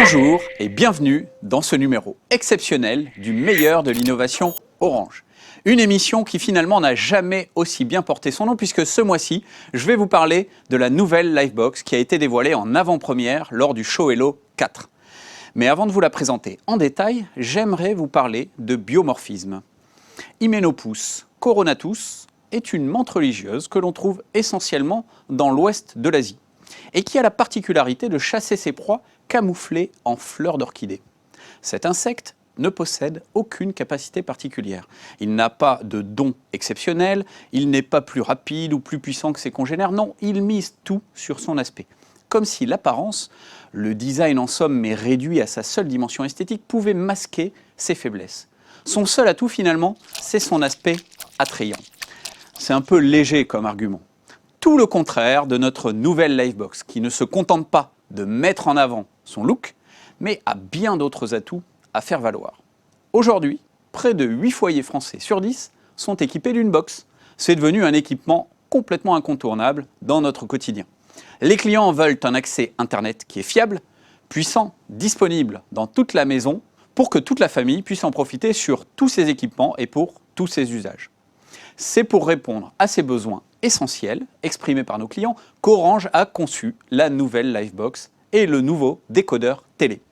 Bonjour et bienvenue dans ce numéro exceptionnel du meilleur de l'innovation Orange. Une émission qui finalement n'a jamais aussi bien porté son nom puisque ce mois-ci, je vais vous parler de la nouvelle Livebox qui a été dévoilée en avant-première lors du Show Hello 4. Mais avant de vous la présenter en détail, j'aimerais vous parler de biomorphisme. Hyménopus coronatus est une menthe religieuse que l'on trouve essentiellement dans l'ouest de l'Asie et qui a la particularité de chasser ses proies camouflées en fleurs d'orchidées. Cet insecte ne possède aucune capacité particulière. Il n'a pas de don exceptionnel, il n'est pas plus rapide ou plus puissant que ses congénères, non, il mise tout sur son aspect. Comme si l'apparence, le design en somme mais réduit à sa seule dimension esthétique, pouvait masquer ses faiblesses. Son seul atout finalement, c'est son aspect attrayant. C'est un peu léger comme argument. Tout le contraire de notre nouvelle Livebox, qui ne se contente pas de mettre en avant son look, mais a bien d'autres atouts à faire valoir. Aujourd'hui, près de 8 foyers français sur 10 sont équipés d'une box. C'est devenu un équipement complètement incontournable dans notre quotidien. Les clients veulent un accès Internet qui est fiable, puissant, disponible dans toute la maison pour que toute la famille puisse en profiter sur tous ses équipements et pour tous ses usages. C'est pour répondre à ces besoins essentiels exprimés par nos clients qu'Orange a conçu la nouvelle Livebox et le nouveau décodeur télé.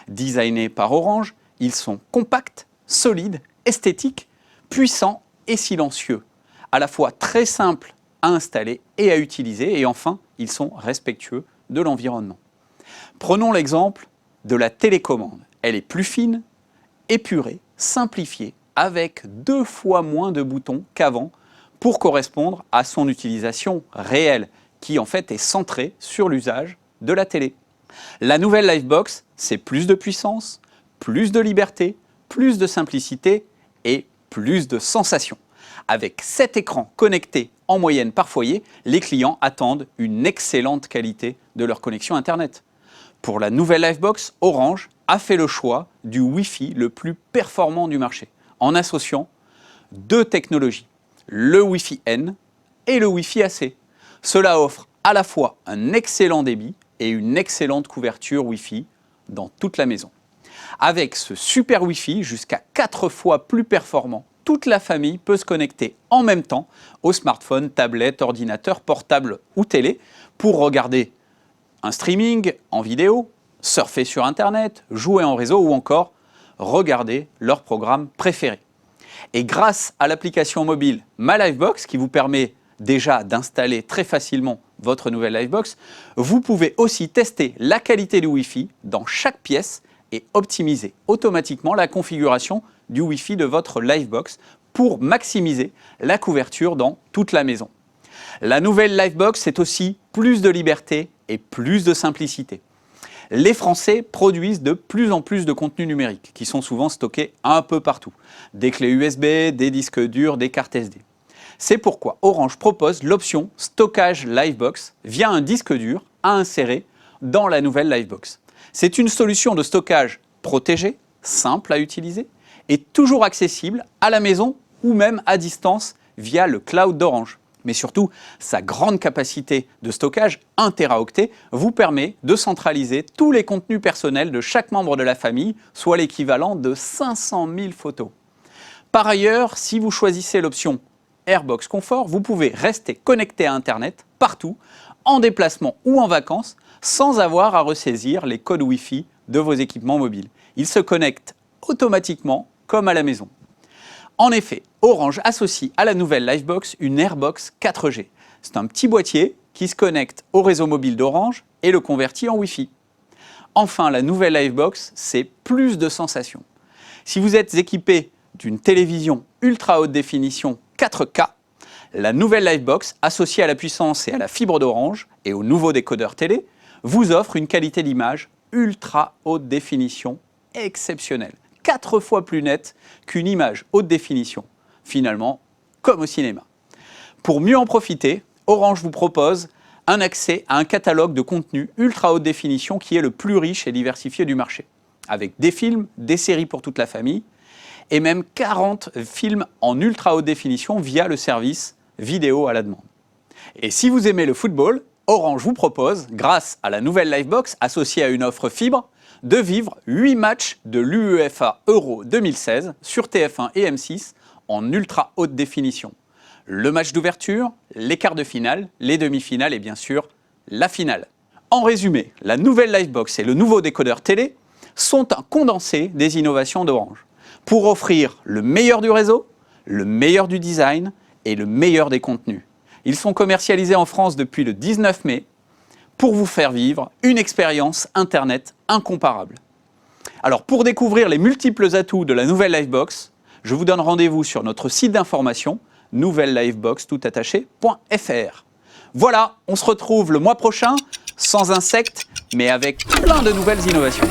Designés par Orange, ils sont compacts, solides, esthétiques, puissants et silencieux, à la fois très simples à installer et à utiliser, et enfin, ils sont respectueux de l'environnement. Prenons l'exemple de la télécommande. Elle est plus fine, épurée, simplifiée, avec 2 fois moins de boutons qu'avant pour correspondre à son utilisation réelle, qui en fait est centrée sur l'usage de la télé. La nouvelle Livebox, c'est plus de puissance, plus de liberté, plus de simplicité et plus de sensations. Avec 7 écrans connectés en moyenne par foyer, les clients attendent une excellente qualité de leur connexion Internet. Pour la nouvelle Livebox, Orange a fait le choix du Wi-Fi le plus performant du marché, en associant 2 technologies, le Wi-Fi N et le Wi-Fi AC. Cela offre à la fois un excellent débit et une excellente couverture Wi-Fi dans toute la maison. Avec ce super Wi-Fi jusqu'à 4 fois plus performant, toute la famille peut se connecter en même temps au smartphone, tablette, ordinateur, portable ou télé pour regarder un streaming en vidéo, surfer sur Internet, jouer en réseau ou encore regarder leur programme préféré. Et grâce à l'application mobile Ma Livebox qui vous permet déjà d'installer très facilement votre nouvelle Livebox, vous pouvez aussi tester la qualité du Wi-Fi dans chaque pièce et optimiser automatiquement la configuration du Wi-Fi de votre Livebox pour maximiser la couverture dans toute la maison. La nouvelle Livebox, c'est aussi plus de liberté et plus de simplicité. Les Français produisent de plus en plus de contenus numériques qui sont souvent stockés un peu partout. Des clés USB, des disques durs, des cartes SD. C'est pourquoi Orange propose l'option stockage Livebox via un disque dur à insérer dans la nouvelle Livebox. C'est une solution de stockage protégée, simple à utiliser et toujours accessible à la maison ou même à distance via le cloud d'Orange. Mais surtout, sa grande capacité de stockage, 1 Teraoctet, vous permet de centraliser tous les contenus personnels de chaque membre de la famille, soit l'équivalent de 500 000 photos. Par ailleurs, si vous choisissez l'option Airbox Confort, vous pouvez rester connecté à Internet partout, en déplacement ou en vacances, sans avoir à ressaisir les codes Wi-Fi de vos équipements mobiles. Ils se connectent automatiquement comme à la maison. En effet, Orange associe à la nouvelle Livebox une Airbox 4G. C'est un petit boîtier qui se connecte au réseau mobile d'Orange et le convertit en Wi-Fi. Enfin, la nouvelle Livebox, c'est plus de sensations. Si vous êtes équipé d'une télévision ultra haute définition 4K, la nouvelle Livebox, associée à la puissance et à la fibre d'Orange et au nouveau décodeur télé, vous offre une qualité d'image ultra haute définition exceptionnelle. 4 fois plus nette qu'une image haute définition, finalement, comme au cinéma. Pour mieux en profiter, Orange vous propose un accès à un catalogue de contenu ultra haute définition qui est le plus riche et diversifié du marché, avec des films, des séries pour toute la famille, et même 40 films en ultra haute définition via le service vidéo à la demande. Et si vous aimez le football, Orange vous propose, grâce à la nouvelle Livebox associée à une offre fibre, de vivre 8 matchs de l'UEFA Euro 2016 sur TF1 et M6 en ultra haute définition. Le match d'ouverture, les quarts de finale, les demi-finales et bien sûr la finale. En résumé, la nouvelle Livebox et le nouveau décodeur télé sont un condensé des innovations d'Orange pour offrir le meilleur du réseau, le meilleur du design et le meilleur des contenus. Ils sont commercialisés en France depuis le 19 mai pour vous faire vivre une expérience Internet incomparable. Alors pour découvrir les multiples atouts de la nouvelle Livebox, je vous donne rendez-vous sur notre site d'information nouvelelivebox.fr. Voilà, on se retrouve le mois prochain, sans insectes, mais avec plein de nouvelles innovations.